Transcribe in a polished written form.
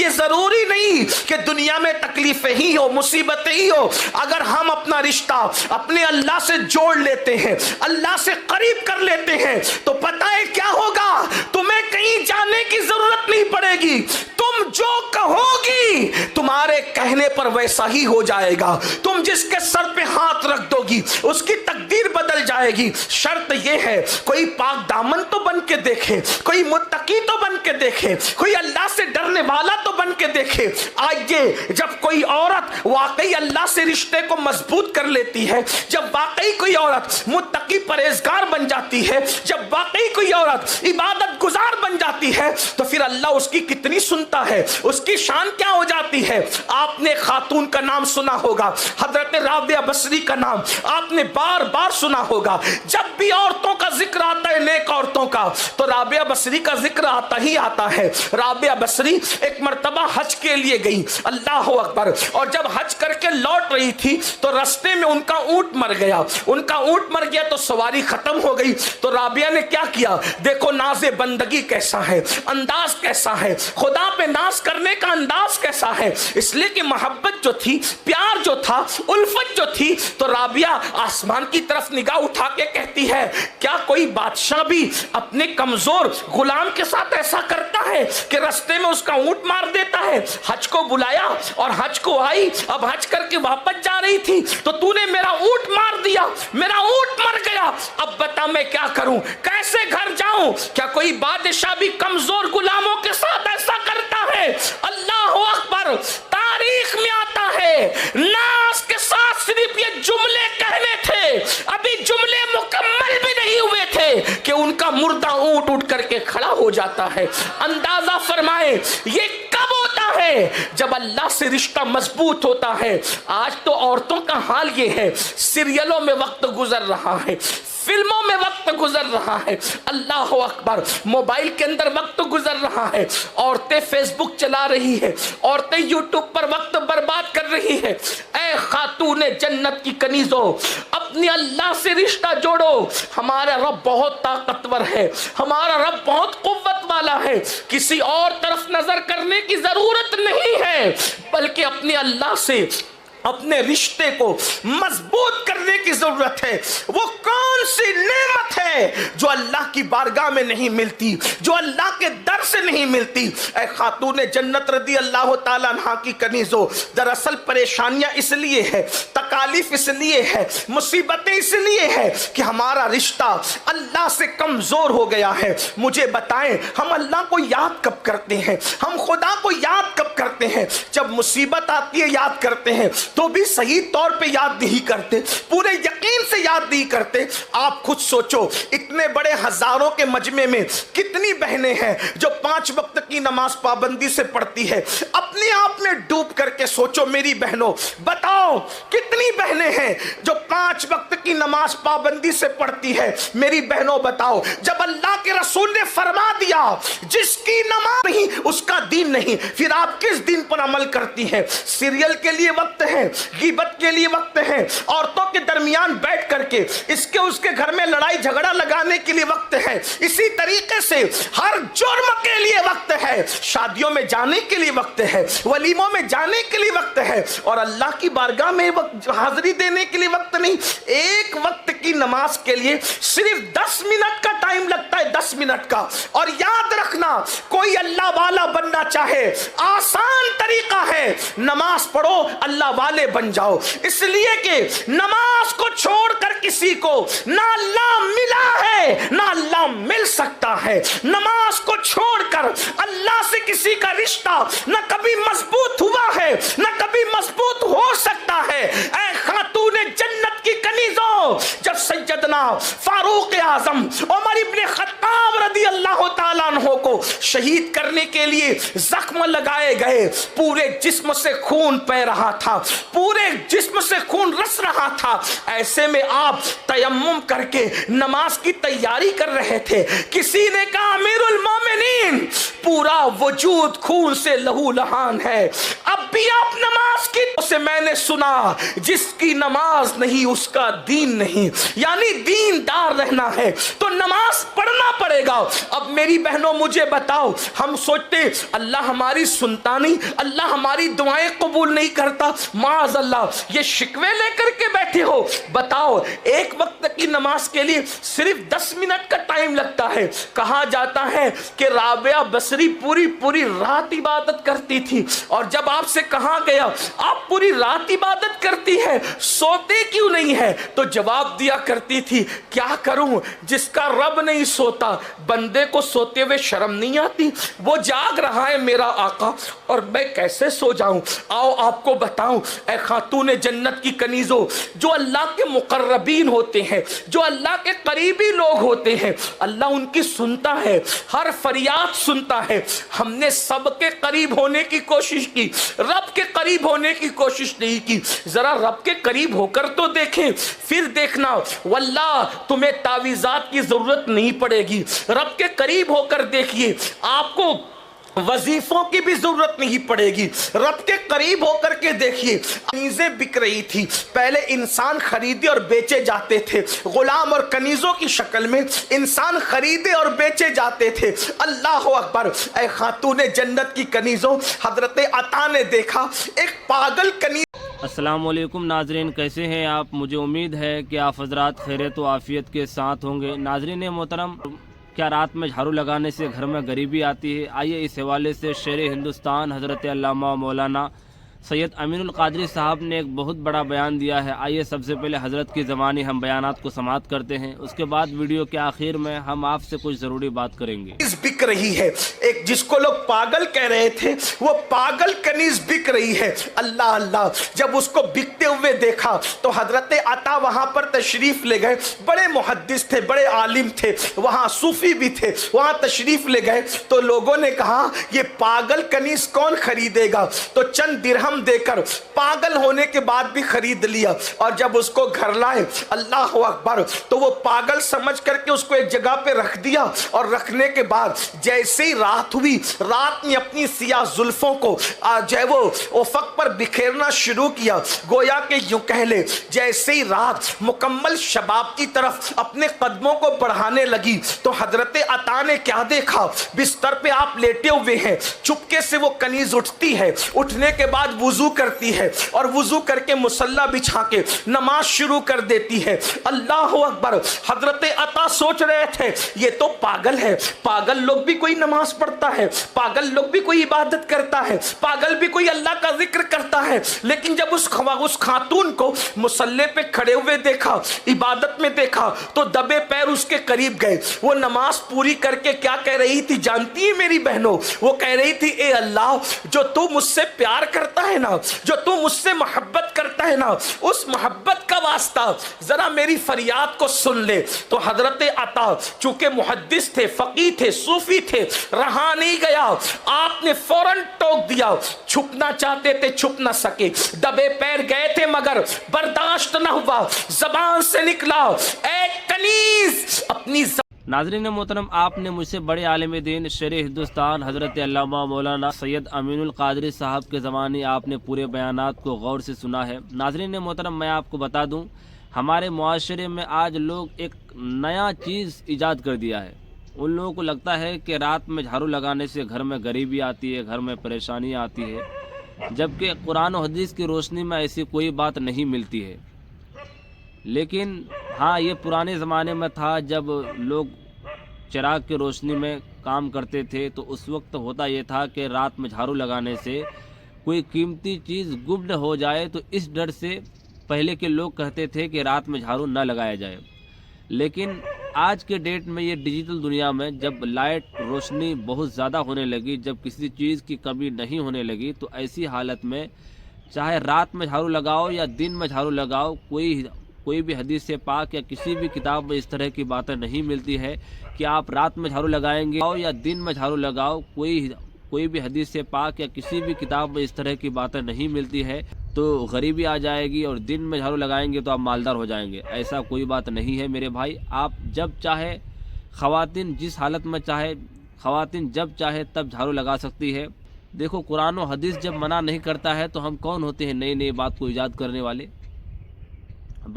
یہ ضروری نہیں کہ دنیا میں تکلیفیں ہی ہو، مصیبتیں ہی ہو، اگر ہم اپنا رشتہ اپنے اللہ سے جوڑ لیتے ہیں، اللہ سے قریب کر لیتے ہیں، تو پتہ ہے کیا ہوگا؟ تمہیں کہیں جانے کی ضرورت نہیں پڑے گی، تم جو کہو گی تمہارے کہنے پر ویسا ہی ہو جائے گا، تم جس کے سر پہ ہاتھ رکھ دو گی اس کی تقدیر بدل جائے گی۔ شرط یہ ہے کوئی پاک دامن تو بن کے دیکھے، کوئی متقی تو بن کے دیکھے، کوئی اللہ سے ڈرنے والا تو بن کے دیکھے۔ آئیے، جب کوئی عورت واقعی اللہ سے رشتے کو مضبوط کر لیتی ہے، جب واقعی کوئی عورت متقی پرہیزگار بن جاتی ہے، جب واقعی کوئی عورت عبادت گزار بن جاتی ہے، تو پھر اللہ اس کی کتنی سنتا ہے، اس کی شان کیا ہو جاتی ہے۔ آپ نے خاتون کا نام سنا ہوگا، حضرت رابعہ بصری کا نام آپ نے بار بار سنا ہوگا۔ جب بھی عورتوں کا ذکر آتا ہے، نیک عورتوں کا، تو رابعہ بصری کا ذکر آتا ہی آتا ہے۔ رابعہ بصری ایک مرتبہ حج کے لیے گئی، اللہ اکبر، اور جب حج کر کے لوٹ رہی تھی تو رستے میں ان کا اونٹ مر گیا، ان کا اونٹ مر گیا تو سواری ختم ہو گئی۔ تو رابعہ نے کیا کیا؟ دیکھو ناز بندگی کیسا ہے، انداز کیسا ہے، خدا پہ ناز کرنے کا انداز کیسا ہے، اس لیے کہ محبت جو تھی، پیار جو تھا، الفت جو تھی، تو رابعہ آسمان کی طرف نگاہ اٹھا کے کہتی ہے کیا کوئی بادشاہ بھی اپنے کمزور غلام کے ساتھ ایسا کرتا ہے کہ رستے میں اس کا اونٹ مار دیتا ہے؟ حج کو بلایا اور حج کو آئی، اب حج کر کے واپس جا رہی تھی تو تو نے میرا اونٹ مار دیا، میرا اونٹ مر گیا، اب بتا میں کیا کروں، کیسے گھر جاؤں؟ کیا کوئی بادشاہ بھی کمزور غلاموں کے ساتھ ایسا کرتا ہے؟ اللہ اکبر، تاریخ میں آتا ہے ناز کے ساتھ صرف یہ جملے کہنے تھے، ابھی جملے مکمل بھی نہیں ہوئے تھے کہ ان کا مردہ اونٹ اٹھ کر کے کھڑا ہو جاتا ہے۔ اندازہ فرمائیں یہ کب ہوتا ہے؟ جب اللہ سے رشتہ مضبوط ہوتا ہے۔ آج تو عورتوں کا حال یہ ہے، سیریلوں میں وقت گزر رہا ہے، فلموں میں وقت گزر رہا ہے، اللہ اکبر، موبائل کے اندر وقت گزر رہا ہے، عورتیں فیس بک چلا رہی ہے، عورتیں یوٹیوب پر وقت برباد کر رہی ہے۔ اے خاتون جنت کی کنیزوں، اپنے اللہ سے رشتہ جوڑو، ہمارا رب بہت طاقتور ہے، ہمارا رب بہت قوت والا ہے، کسی اور طرف نظر کرنے کی ضرورت نہیں ہے، بلکہ اپنے اللہ سے اپنے رشتے کو مضبوط کرنے کی ضرورت ہے۔ وہ کون سی نعمت ہے جو اللہ کی بارگاہ میں نہیں ملتی، جو اللہ کے در سے نہیں ملتی؟ اے خاتون جنت رضی اللہ تعالیٰ عنہ کی کنیزوں، دراصل پریشانیاں اس لیے ہے، تکالیف اس لیے ہے، مصیبتیں اس لیے ہے کہ ہمارا رشتہ اللہ سے کمزور ہو گیا ہے۔ مجھے بتائیں ہم اللہ کو یاد کب کرتے ہیں، ہم خدا کو یاد کب کرتے ہیں؟ جب مصیبت آتی ہے یاد کرتے ہیں، تو بھی صحیح طور پہ یاد نہیں کرتے، پورے یقین سے یاد نہیں کرتے۔ آپ خود سوچو، اتنے بڑے ہزاروں کے مجمع میں کتنی بہنیں ہیں جو 5 وقت کی نماز پابندی سے پڑھتی ہے؟ اپنے آپ میں ڈوب کر کے سوچو میری بہنوں، بتاؤ کتنی بہنیں ہیں جو 5 وقت کی نماز پابندی سے پڑھتی ہے؟ میری بہنوں بتاؤ، جب اللہ کے رسول نے فرما دیا جس کی نماز نہیں اس کا دین نہیں، پھر آپ کس دین پر عمل کرتی ہیں؟ سیریل کے لیے وقت ہے، غیبت کے لیے وقت ہے، عورتوں کے درمیان بیٹھ کر کے اس کے گھر میں لڑائی جھگڑا لگانے کے لیے وقت ہے، اسی طریقے سے ہر جرم کے لیے وقت ہے، شادیوں میں جانے کے لیے وقت ہے، ولیموں میں جانے کے لیے وقت ہے، اور اللہ کی بارگاہ میں حاضری دینے کے لیے وقت نہیں۔ ایک وقت کی نماز کے لیے صرف 10 منٹ کا ٹائم لگتا ہے، 10 منٹ کا۔ اور یاد رکھنا، کوئی اللہ والا بننا چاہے آسان طریقہ ہے، نماز پڑھو اللہ والے بن جاؤ، اس لیے کہ نماز کو چھوڑ کر کسی کو نہ اللہ ملا ہے نہ اللہ مل سکتا ہے۔ نماز کو چھوڑ کر اللہ سے کسی کا رشتہ نہ کبھی مضبوط ہوا ہے نہ کبھی مضبوط ہو سکتا ہے۔ اے خاتون جنت کی کنیزوں، جب سیدنا فاروق اعظم عمر ابن خطاب رضی اللہ تعالیٰ عنہ کو شہید کرنے کے لیے زخم لگائے گئے، پورے جسم سے خون بہ رہا تھا، پورے جسم سے خون رس رہا تھا، ایسے میں آپ تیمم کر کے نماز کی تیاری کر رہے تھے، کسی نے کہا امیر المومنین پورا وجود خون سے لہو لہان ہے، اب بھی آپ نماز کی اسے میں نے سنا جس کی نماز نہیں اس کا دین نہیں، یعنی دین دار رہنا ہے تو نماز پڑھنا پڑے گا۔ اب میری بہنوں मुझे बताओ। हम सोचते अल्लाह हमारी सुनता नहीं, अल्लाह हमारी दुआएं कबूल नहीं करता। माज़ अल्लाह, ये शिकवे लेकर के बैठे हो। बताओ, एक वक्त की नमाज के लिए सिर्फ 10 मिनट का टाइम लगता है। कहा जाता है कि राबिया बसरी पूरी पूरी रात इबादत करती थी, और जब आपसे कहा गया आप पूरी रात इबादत करती है, सोते क्यों नहीं है, तो जवाब दिया करती थी, क्या करूं, जिसका रब नहीं सोता बंदे को सोते हुए शर्म नहीं आती। वो जाग रहा है मेरा आका, और मैं कैसे सो जाऊं। आओ आपको बताऊं, ऐ खातून जन्नत की कनीजों, जो अल्लाह के मुकर्रबीन होते हैं, जो अल्लाह के करीबी लोग होते हैं, अल्लाह उनकी सुनता है, हर फरियाद सुनता है। हमने सबके करीब होने की कोशिश की, रब के करीब होने की कोशिश नहीं की। जरा रब के करीब होकर तो देखें, फिर देखना वल्लाह तुम्हें तावीज़ात की जरूरत नहीं पड़ेगी। रब के करीब होकर देखिए, आपको वजीफों की भी जरूरत नहीं पड़ेगी। रब के करीब होकर के देखिए, कनीजें बिक रही थी। पहले इंसान खरीदे और बेचे जाते थे, गुलाम और कनीजों की शक्ल में इंसान खरीदे और बेचे जाते थे। अल्लाह अकबर। ऐ खातून जन्नत की कनीजों, हजरत अता ने देखा एक पागल कनीज। अस्सलाम वालेकुम नाजरीन, कैसे हैं आप। मुझे उम्मीद है कि आप हजरात खैरियत व आफ़ियत के साथ होंगे। नाजरीन मोहतरम, क्या रात में झाड़ू लगाने से घर में गरीबी आती है? आइए इस हवाले से शेर हिंदुस्तान हज़रत अल्लामा मौलाना सैयद अमीनुल क़ादरी साहब ने एक बहुत बड़ा बयान दिया है। आइए सबसे पहले हज़रत की ज़बानी हम बयानात को समाअत करते हैं, उसके बाद वीडियो के आखिर में हम आपसे कुछ ज़रूरी बात करेंगे। बिक रही है, एक जिसको लोग पागल कह रहे थे, वो पागल कनीज बिक रही है। अल्लाह अल्लाह, जब उसको बिकते हुए देखा तो हजरत अता वहां पर तशरीफ ले गए। बड़े मुहद्दिस थे, बड़े आलिम थे, वहां सूफी भी थे, वहां तशरीफ ले गए। तो लोगों ने कहा ये पागल कनीज कौन खरीदेगा, तो चंद दिरहम देकर पागल होने के बाद भी खरीद लिया। और जब उसको घर लाए, अल्लाह अकबर, तो वो पागल समझ करके उसको एक जगह पे रख दिया। और रखने के बाद जैसे ही रात हुई, रात ने अपनी सियाह जुल्फों को जो वो उफक पर बिखेरना शुरू किया। गोया के यूं कह ले, जैसे ही रात मुकम्मल शबाब की तरफ अपने कदमों को बढ़ाने लगी, तो हजरत अता ने क्या देखा, बिस्तर पे आप लेटे हुए हैं, चुपके से वो कनीज उठती है, उठने के बाद वुजू करती है, और वुजू करके मुसल्ला बिछा के नमाज शुरू कर देती है। अल्लाह अकबर। हजरत अता सोच रहे थे ये तो पागल है, पागल लोग भी कोई नमाज पढ़ता है, पागल लोग भी कोई इबादत करता है, पागल भी कोई अल्लाह का जिक्र करता है। लेकिन जब उस खातून को मुसल्ले पे खड़े हुए देखा, इबादत में देखा, तो दबे पैर उसके करीब गए। वो नमाज पूरी करके क्या कह रही थी जानती है मेरी बहनों? वो कह रही थी, ए अल्लाह, जो तू मुझसे प्यार करता है ना, जो तू मुझसे मोहब्बत करता है ना, उस मोहब्बत का वास्ता जरा मेरी फरियाद को सुन ले। तो हजरत अता चूंकि मुहद्दिस थे, फकीह थे, सूफी थे, रहा नहीं गया, आपने फौरन टोक दिया। छुपना चाहते थे, छुप ना सके, दबे पैर गए थे, मगर बर्दाश्त न हुआ, जबान से निकला, ए कनीज अपनी। नाज़रीन मोहतरम, आपने मुझसे बड़े आलिम दीन शेर हिंदुस्तान हज़रत अल्लामा मौलाना सैयद अमीनुल क़ादरी साहब के ज़माने आपने पूरे बयानात को गौर से सुना है। नाज़रीन मोहतरम, मैं आपको बता दूं, हमारे मुआशरे में आज लोग एक नया चीज़ ईजाद कर दिया है। उन लोगों को लगता है कि रात में झाड़ू लगाने से घर में गरीबी आती है, घर में परेशानी आती है, जबकि कुरान और हदीस की रोशनी में ऐसी कोई बात नहीं मिलती है। लेकिन हाँ, ये पुराने ज़माने में था जब लोग चिराग की रोशनी में काम करते थे, तो उस वक्त होता ये था कि रात में झाड़ू लगाने से कोई कीमती चीज़ गुम हो जाए, तो इस डर से पहले के लोग कहते थे कि रात में झाड़ू न लगाया जाए। लेकिन आज के डेट में ये डिजिटल दुनिया में जब लाइट रोशनी बहुत ज़्यादा होने लगी, जब किसी चीज़ की कमी नहीं होने लगी, तो ऐसी हालत में चाहे रात में झाड़ू लगाओ या दिन में झाड़ू लगाओ, कोई भी हदीस से पाक या किसी भी किताब में इस तरह की बातें नहीं मिलती है कि आप रात में झाड़ू लगाएंगे या दिन में झाड़ू लगाओ। कोई भी हदीस से पाक या किसी भी किताब में इस तरह की बातें नहीं मिलती है तो गरीबी आ जाएगी, और दिन में झाड़ू लगाएंगे तो आप मालदार हो जाएंगे। ऐसा कोई बात नहीं है मेरे भाई। आप जब चाहे, ख़वातीन जिस हालत में चाहे, ख़वातीन जब चाहे तब झाड़ू लगा सकती है। देखो, कुरान और हदीस जब मना नहीं करता है तो हम कौन होते हैं नई नई बात को ईजाद करने वाले।